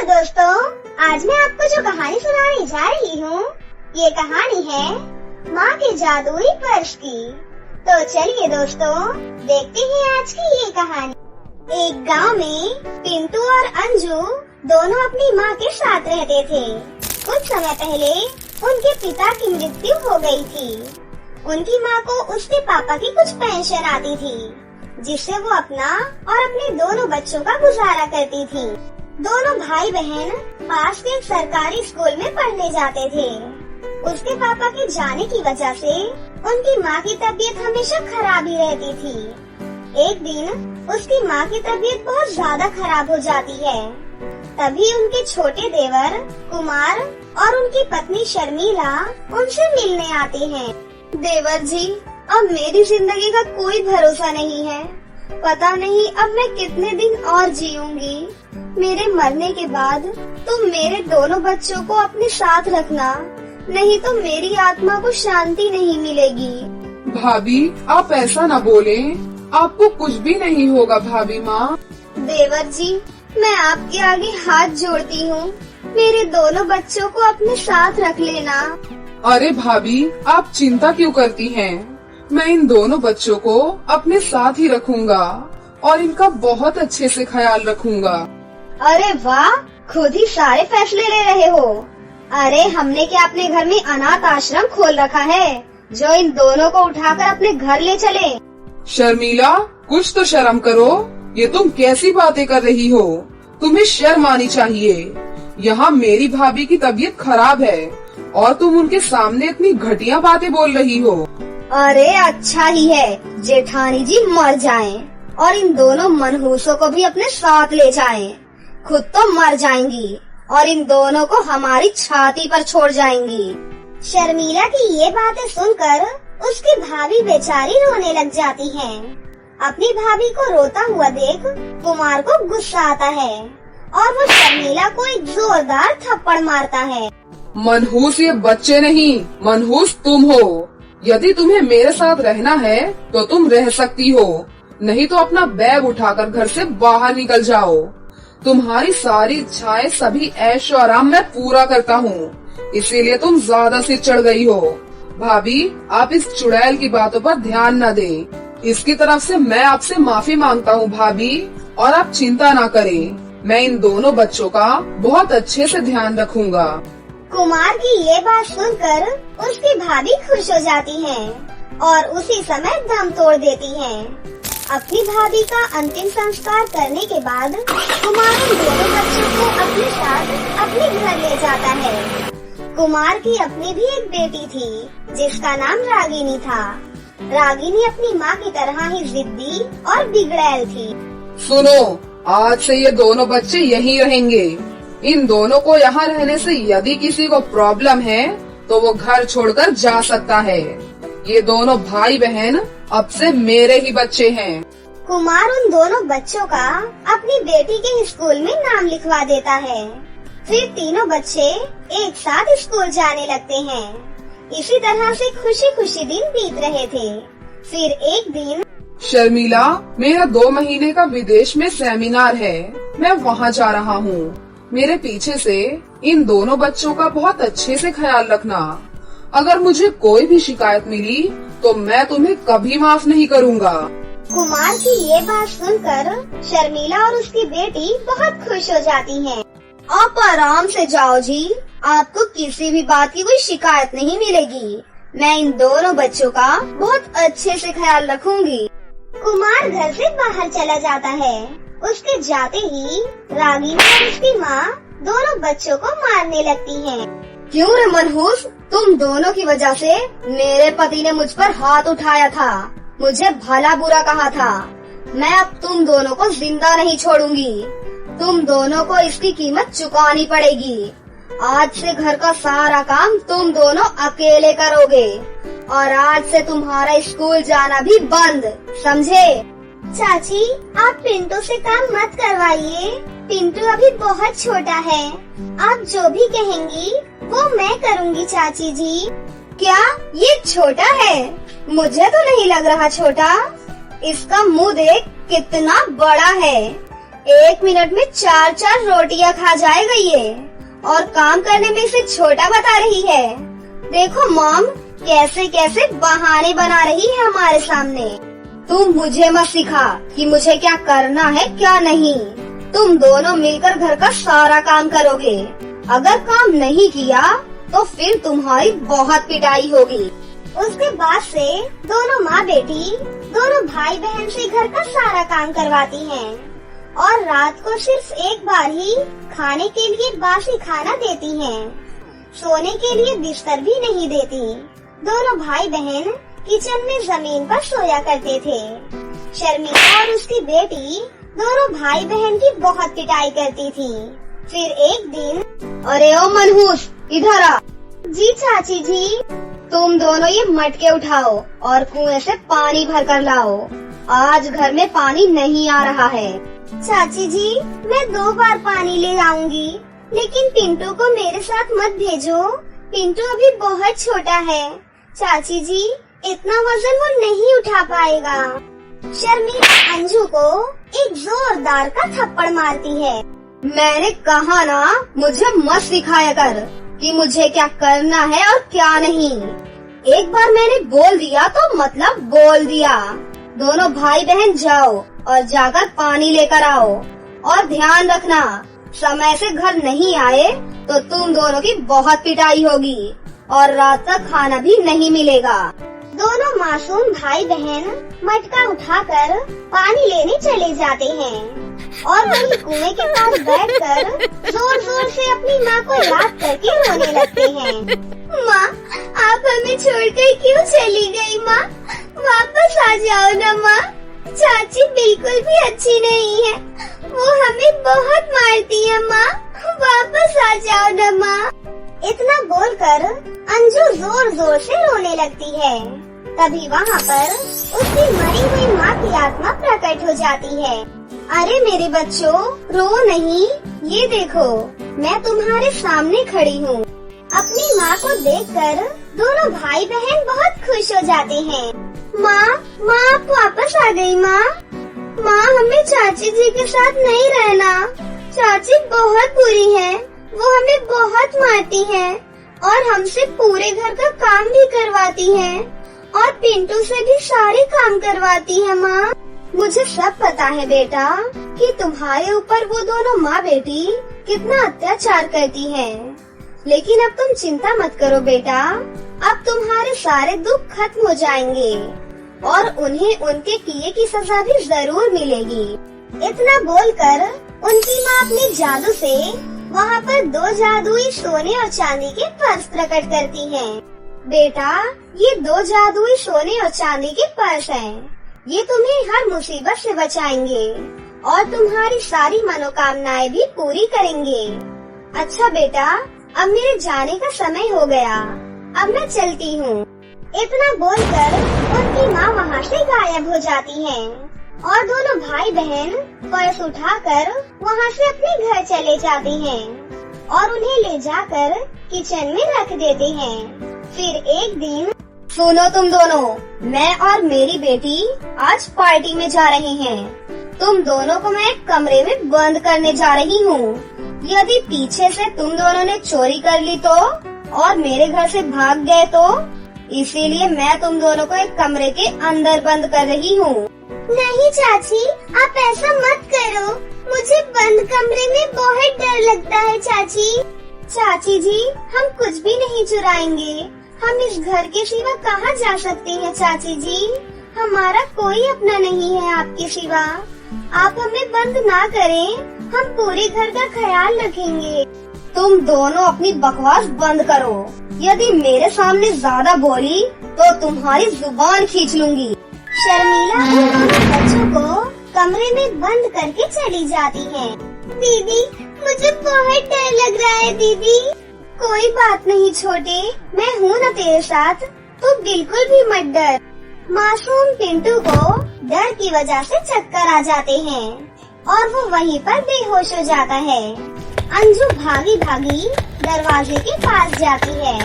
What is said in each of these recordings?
Hello दोस्तों, आज मैं आपको जो कहानी सुनाने जा रही हूँ, ये कहानी है माँ के जादुई पर्स की। तो चलिए दोस्तों, देखते हैं आज की ये कहानी। एक गांव में पिंटू और अंजू दोनों अपनी माँ के साथ रहते थे। कुछ समय पहले उनके पिता की मृत्यु हो गई थी। उनकी माँ को उसके पापा की कुछ पेंशन आती थी, जिससे वो अपना और अपने दोनों बच्चों का गुजारा करती थी। दोनों भाई बहन पास के एक सरकारी स्कूल में पढ़ने जाते थे। उसके पापा के जाने की वजह से उनकी माँ की तबीयत हमेशा खराब ही रहती थी। एक दिन उसकी माँ की तबीयत बहुत ज्यादा खराब हो जाती है। तभी उनके छोटे देवर कुमार और उनकी पत्नी शर्मिला उनसे मिलने आते हैं। देवर जी, अब मेरी जिंदगी का कोई भरोसा नहीं है। पता नहीं अब मैं कितने दिन और जीऊंगी। मेरे मरने के बाद तुम मेरे दोनों बच्चों को अपने साथ रखना, नहीं तो मेरी आत्मा को शांति नहीं मिलेगी। भाभी, आप ऐसा न बोले, आपको कुछ भी नहीं होगा भाभी माँ। देवर जी, मैं आपके आगे हाथ जोड़ती हूँ, मेरे दोनों बच्चों को अपने साथ रख लेना। अरे भाभी, आप चिंता क्यों करती हैं? मैं इन दोनों बच्चों को अपने साथ ही रखूंगा और इनका बहुत अच्छे से ख्याल रखूंगा। अरे वाह, खुद ही सारे फैसले ले रहे हो। अरे हमने क्या अपने घर में अनाथ आश्रम खोल रखा है, जो इन दोनों को उठाकर अपने घर ले चले? शर्मिला, कुछ तो शर्म करो। ये तुम कैसी बातें कर रही हो? तुम्हें शर्म आनी चाहिए। यहाँ मेरी भाभी की तबीयत खराब है और तुम उनके सामने इतनी घटिया बातें बोल रही हो। अरे अच्छा ही है जेठानी जी मर जाएं और इन दोनों मनहूसों को भी अपने साथ ले जाएं। खुद तो मर जाएंगी और इन दोनों को हमारी छाती पर छोड़ जाएंगी। शर्मिला की ये बातें सुनकर उसकी भाभी बेचारी रोने लग जाती है। अपनी भाभी को रोता हुआ देख कुमार को गुस्सा आता है और वो शर्मिला को एक जोरदार थप्पड़ मारता है। मनहूस ये बच्चे नहीं, मनहूस तुम हो। यदि तुम्हें मेरे साथ रहना है तो तुम रह सकती हो, नहीं तो अपना बैग उठाकर घर से बाहर निकल जाओ। तुम्हारी सारी इच्छाएं, सभी ऐश और आराम मैं पूरा करता हूँ, इसीलिए तुम ज्यादा सिर चढ़ गई हो। भाभी, आप इस चुड़ैल की बातों पर ध्यान न दें। इसकी तरफ से मैं आपसे माफी मांगता हूँ भाभी, और आप चिंता न करें। मैं इन दोनों बच्चों का बहुत अच्छे से ध्यान रखूंगा। कुमार की ये बात सुनकर उसकी भाभी खुश हो जाती है और उसी समय दम तोड़ देती है। अपनी भाभी का अंतिम संस्कार करने के बाद कुमार उन दोनों बच्चों को अपने साथ अपने घर ले जाता है। कुमार की अपनी भी एक बेटी थी, जिसका नाम रागिनी था। रागिनी अपनी माँ की तरह ही जिद्दी और बिगड़ैल थी। सुनो, आज से ये दोनों बच्चे यहीं रहेंगे। इन दोनों को यहाँ रहने से यदि किसी को प्रॉब्लम है तो वो घर छोड़कर जा सकता है। ये दोनों भाई बहन अब से मेरे ही बच्चे हैं। कुमार उन दोनों बच्चों का अपनी बेटी के स्कूल में नाम लिखवा देता है। फिर तीनों बच्चे एक साथ स्कूल जाने लगते हैं। इसी तरह से खुशी खुशी दिन बीत रहे थे। फिर एक दिन, शर्मिला, मेरा 2 महीने का विदेश में सेमिनार है, मैं वहाँ जा रहा हूँ। मेरे पीछे से इन दोनों बच्चों का बहुत अच्छे से ख्याल रखना। अगर मुझे कोई भी शिकायत मिली तो मैं तुम्हें कभी माफ नहीं करूँगा। कुमार की ये बात सुनकर शर्मिला और उसकी बेटी बहुत खुश हो जाती हैं। आप आराम से जाओ जी, आपको किसी भी बात की कोई शिकायत नहीं मिलेगी। मैं इन दोनों बच्चों का बहुत अच्छे से ख्याल रखूंगी। कुमार घर से बाहर चला जाता है। उसके जाते ही रागिनी और उसकी माँ दोनों बच्चों को मारने लगती हैं। क्यों रे मनहूस, तुम दोनों की वजह से मेरे पति ने मुझ पर हाथ उठाया था, मुझे भला बुरा कहा था। मैं अब तुम दोनों को जिंदा नहीं छोड़ूंगी। तुम दोनों को इसकी कीमत चुकानी पड़ेगी। आज से घर का सारा काम तुम दोनों अकेले करोगे और आज से तुम्हारा स्कूल जाना भी बंद, समझे? चाची, आप पिंटू से काम मत करवाइए। पिंटू अभी बहुत छोटा है। आप जो भी कहेंगी वो मैं करूँगी चाची जी। क्या ये छोटा है? मुझे तो नहीं लग रहा छोटा। इसका मुंह देख कितना बड़ा है। 1 मिनट में 4-4 रोटियां खा जाएगा ये, और काम करने में इसे छोटा बता रही है। देखो मॉम, कैसे कैसे बहाने बना रही है हमारे सामने। तुम मुझे मत सिखा कि मुझे क्या करना है क्या नहीं। तुम दोनों मिलकर घर का सारा काम करोगे। अगर काम नहीं किया तो फिर तुम्हारी बहुत पिटाई होगी। उसके बाद से दोनों माँ बेटी दोनों भाई बहन से घर का सारा काम करवाती हैं और रात को सिर्फ एक बार ही खाने के लिए बासी खाना देती हैं। सोने के लिए बिस्तर भी नहीं देती। दोनों भाई बहन किचन में जमीन पर सोया करते थे। शर्मिला और उसकी बेटी दोनों भाई बहन की बहुत पिटाई करती थी। फिर एक दिन, अरे ओ मनहूस, इधर आ। जी चाची जी। तुम दोनों ये मटके उठाओ और कुएं से पानी भर कर लाओ। आज घर में पानी नहीं आ रहा है। चाची जी, मैं 2 बार पानी ले आऊंगी, लेकिन पिंटू को मेरे साथ मत भेजो। पिंटू अभी बहुत छोटा है। चाची जी, इतना वजन वो नहीं उठा पाएगा। शर्मिला अंजू को एक जोरदार का थप्पड़ मारती है। मैंने कहा ना, मुझे मत सिखाया कर कि मुझे क्या करना है और क्या नहीं। एक बार मैंने बोल दिया तो मतलब बोल दिया। दोनों भाई बहन जाओ और जाकर पानी लेकर आओ, और ध्यान रखना समय से घर नहीं आए तो तुम दोनों की बहुत पिटाई होगी और रात का खाना भी नहीं मिलेगा। दोनों मासूम भाई बहन मटका उठाकर पानी लेने चले जाते हैं और वहीं कुएं के पास बैठकर जोर जोर से अपनी माँ को याद करके रोने लगते हैं। माँ, आप हमें छोड़कर क्यों चली गई माँ? वापस आ जाओ ना माँ। चाची बिल्कुल भी अच्छी नहीं है, वो हमें बहुत मारती है माँ। वापस आ जाओ ना माँ। इतना बोलकर अंजू जोर जोर से रोने लगती है। तभी वहाँ पर उसकी मरी हुई माँ की आत्मा प्रकट हो जाती है। अरे मेरे बच्चों, रो नहीं, ये देखो मैं तुम्हारे सामने खड़ी हूँ। अपनी माँ को देखकर दोनों भाई बहन बहुत खुश हो जाते हैं। माँ, आप वापस आ गई माँ। माँ, हमें चाची जी के साथ नहीं रहना। चाची बहुत बुरी है, वो हमें बहुत मारती है और हमसे पूरे घर का काम भी करवाती है और पिंटू से भी सारे काम करवाती है माँ। मुझे सब पता है बेटा कि तुम्हारे ऊपर वो दोनों माँ बेटी कितना अत्याचार करती हैं। लेकिन अब तुम चिंता मत करो बेटा, अब तुम्हारे सारे दुख खत्म हो जाएंगे और उन्हें उनके किए की सजा भी जरूर मिलेगी। इतना बोलकर उनकी माँ अपने जादू से वहाँ पर 2 जादुई सोने और चांदी के पर्स प्रकट करती हैं। बेटा, ये 2 जादुई सोने और चांदी के पर्स हैं। ये तुम्हें हर मुसीबत से बचाएंगे और तुम्हारी सारी मनोकामनाएं भी पूरी करेंगे। अच्छा बेटा, अब मेरे जाने का समय हो गया, अब मैं चलती हूँ। इतना बोलकर उनकी माँ वहाँ से गायब हो जाती हैं और दोनों भाई बहन पर्स उठाकर वहाँ से अपने घर चले जाते हैं और उन्हें ले जाकर किचन में रख देते हैं। फिर एक दिन, सुनो तुम दोनों, मैं और मेरी बेटी आज पार्टी में जा रहे हैं। तुम दोनों को मैं एक कमरे में बंद करने जा रही हूँ। यदि पीछे से तुम दोनों ने चोरी कर ली तो और मेरे घर से भाग गए तो, इसीलिए मैं तुम दोनों को एक कमरे के अंदर बंद कर रही हूँ। नहीं चाची, आप ऐसा मत करो, मुझे बंद कमरे में बहुत डर लगता है चाची। चाची जी, हम कुछ भी नहीं चुराएंगे। हम इस घर के सिवा कहाँ जा सकते हैं चाची जी? हमारा कोई अपना नहीं है आपके सिवा। आप हमें बंद ना करें, हम पूरे घर का ख्याल रखेंगे। तुम दोनों अपनी बकवास बंद करो। यदि मेरे सामने ज्यादा बोली तो तुम्हारी जुबान खींच लूंगी। शर्मिला उन दोनों बच्चों को कमरे में बंद करके चली जाती है। दीदी, मुझे बहुत डर लग रहा है दीदी। कोई बात नहीं छोटे, मैं हूँ न तेरे साथ, तू बिल्कुल भी मत डर। मासूम पिंटू को डर की वजह से चक्कर आ जाते हैं और वो वहीं पर बेहोश हो जाता है। अंजू भागी भागी दरवाजे के पास जाती है।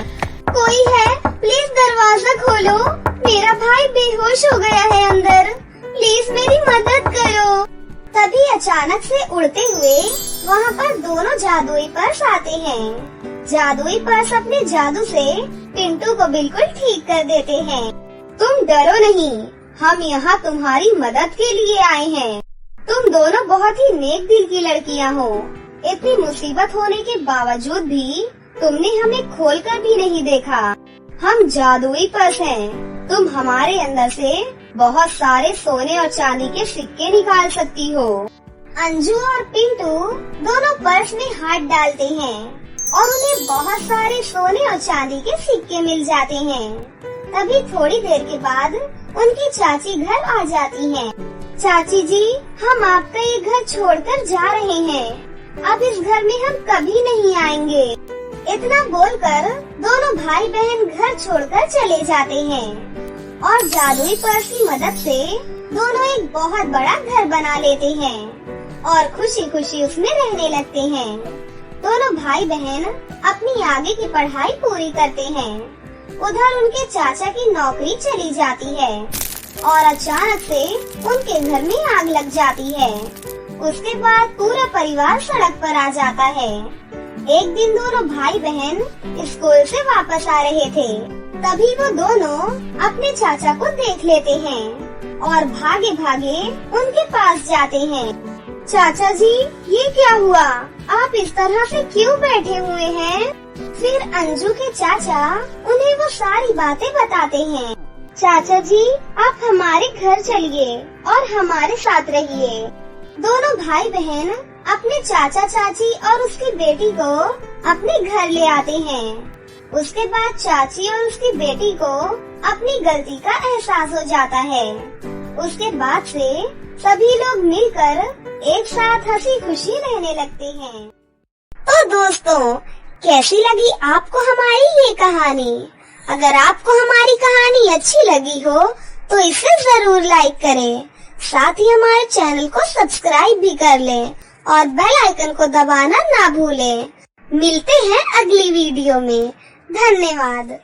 कोई है, प्लीज दरवाजा खोलो, मेरा भाई बेहोश हो गया है अंदर, प्लीज मेरी मदद करो। तभी अचानक से उड़ते हुए वहाँ पर दोनों जादुई पर्स आते हैं। जादुई पर्स अपने जादू से पिंटू को बिल्कुल ठीक कर देते हैं। तुम डरो नहीं, हम यहाँ तुम्हारी मदद के लिए आए हैं। तुम दोनों बहुत ही नेक दिल की लड़कियाँ हो। इतनी मुसीबत होने के बावजूद भी तुमने हमें खोल कर भी नहीं देखा। हम जादुई पर्स हैं। तुम हमारे अंदर से बहुत सारे सोने और चांदी के सिक्के निकाल सकती हो। अंजू और पिंटू दोनों पर्स में हाथ डालते हैं और उन्हें बहुत सारे सोने और चांदी के सिक्के मिल जाते हैं। तभी थोड़ी देर के बाद उनकी चाची घर आ जाती हैं। चाची जी, हम आपका ये घर छोड़कर जा रहे हैं। अब इस घर में हम कभी नहीं आएंगे। इतना बोलकर दोनों भाई बहन घर छोड़कर चले जाते हैं और जादुई पर्स की मदद से दोनों एक बहुत बड़ा घर बना लेते हैं और खुशी खुशी उसमें रहने लगते हैं। दोनों भाई बहन अपनी आगे की पढ़ाई पूरी करते हैं। उधर उनके चाचा की नौकरी चली जाती है और अचानक से उनके घर में आग लग जाती है। उसके बाद पूरा परिवार सड़क पर आ जाता है। एक दिन दोनों भाई बहन स्कूल से वापस आ रहे थे। तभी वो दोनों अपने चाचा को देख लेते हैं और भागे भागे उनके पास जाते हैं। चाचा जी, ये क्या हुआ? आप इस तरह से क्यों बैठे हुए हैं? फिर अंजू के चाचा उन्हें वो सारी बातें बताते हैं। चाचा जी, आप हमारे घर चलिए और हमारे साथ रहिए। दोनों भाई बहन अपने चाचा चाची और उसकी बेटी को अपने घर ले आते हैं। उसके बाद चाची और उसकी बेटी को अपनी गलती का एहसास हो जाता है। उसके बाद से सभी लोग मिलकर एक साथ हंसी खुशी रहने लगते हैं। तो दोस्तों, कैसी लगी आपको हमारी ये कहानी? अगर आपको हमारी कहानी अच्छी लगी हो तो इसे जरूर लाइक करें। साथ ही हमारे चैनल को सब्सक्राइब भी कर लें और बेल आइकन को दबाना ना भूलें। मिलते हैं अगली वीडियो में। धन्यवाद।